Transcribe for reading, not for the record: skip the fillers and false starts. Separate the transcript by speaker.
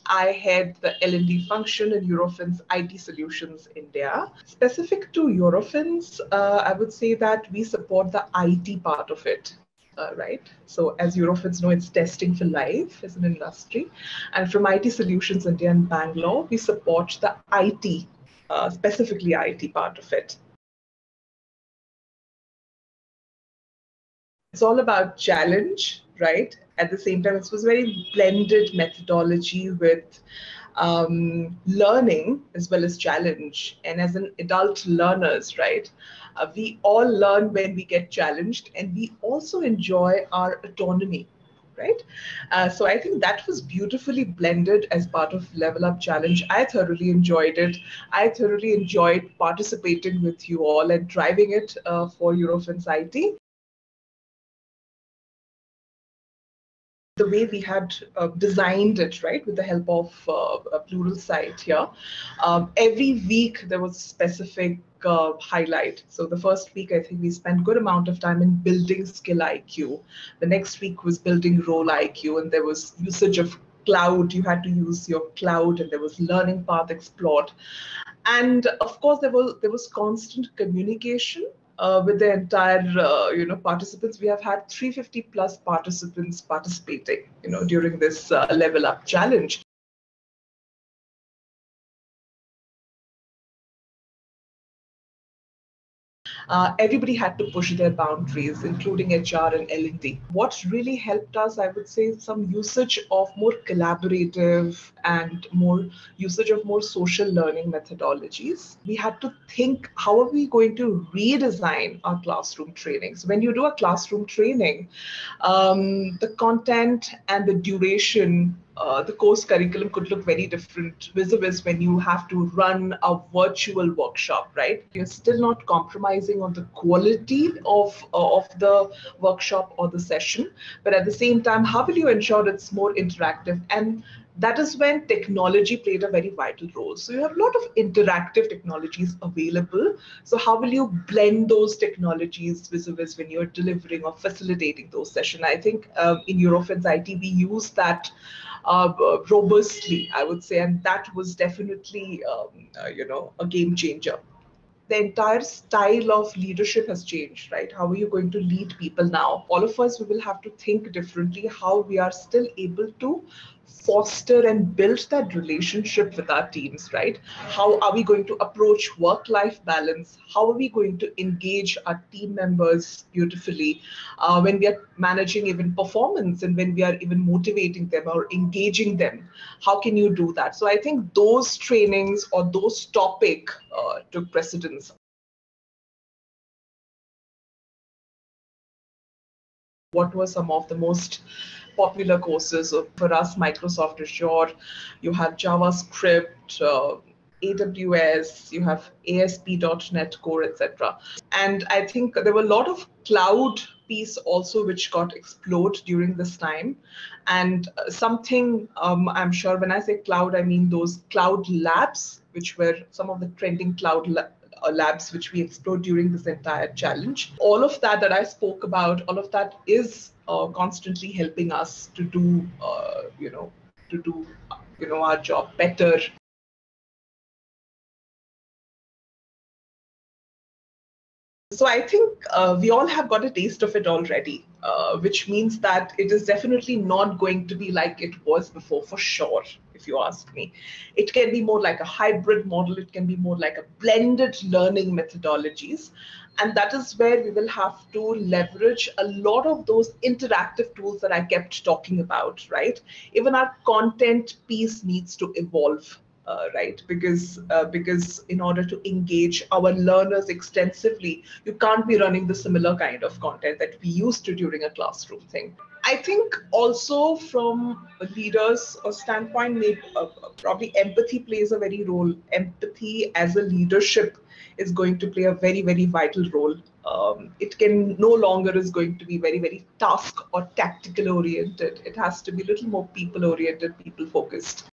Speaker 1: I head the L&D function in Eurofins IT Solutions India. Specific to Eurofins, I would say that we support the IT part of it. Right. So as Eurofins know, it's testing for life as an industry. And from IT Solutions India in Bangalore, we support the IT, specifically IT part of it. It's all about challenge, right? At the same time, it was very blended methodology with learning as well as challenge. And as an adult learners, right, we all learn when we get challenged, and we also enjoy our autonomy, right? So I think that was beautifully blended as part of Level Up Challenge. I thoroughly enjoyed it. I thoroughly enjoyed participating with you all and driving it for Eurofins IT. The way we had designed it, right, with the help of Pluralsight here. Every week there was a specific highlight. So the first week, I think we spent good amount of time in building skill IQ. The next week was building role IQ, and there was usage of cloud. You had to use your cloud, and there was learning path explored. And of course, there was constant communication with the entire participants. We have had 350 plus participants participating during this Level Up Challenge. Everybody had to push their boundaries, including HR and L&D. What really helped us, I would say, some usage of more collaborative and more usage of more social learning methodologies. We had to think, how are we going to redesign our classroom trainings? When you do a classroom training, the content and the duration, the course curriculum could look very different vis-a-vis when you have to run a virtual workshop, right? You're still not compromising on the quality of the workshop or the session, but at the same time, how will you ensure it's more interactive? And that is when technology played a very vital role. So you have a lot of interactive technologies available. So how will you blend those technologies vis-a-vis when you're delivering or facilitating those sessions? I think in Eurofins IT, we use that robustly, I would say, and that was definitely, a game changer. The entire style of leadership has changed, right? How are you going to lead people now? All of us, we will have to think differently how we are still able to foster and build that relationship with our teams, right? How are we going to approach work-life balance? How are we going to engage our team members beautifully when we are managing even performance and when we are even motivating them or engaging them? How can you do that? So I think those trainings or those topics took precedence. What were some of the most popular courses? For us, Microsoft Azure, you have JavaScript, AWS, you have ASP.NET Core, etc. And I think there were a lot of cloud piece also which got explored during this time. And something I'm sure when I say cloud, I mean those cloud labs, which were some of the trending cloud labs which we explored during this entire challenge. All of that I spoke about, all of that is constantly helping us to do, our job better. So I think we all have got a taste of it already, which means that it is definitely not going to be like it was before, for sure, if you ask me. It can be more like a hybrid model. It can be more like a blended learning methodologies. And that is where we will have to leverage a lot of those interactive tools that I kept talking about, right? Even our content piece needs to evolve. Right, because in order to engage our learners extensively, you can't be running the similar kind of content that we used to during a classroom thing. I think also from a leader's standpoint, maybe, probably empathy plays a very role. Empathy as a leadership is going to play a very, very vital role. It can no longer is going to be very, very task or tactical oriented. It has to be a little more people oriented, people focused.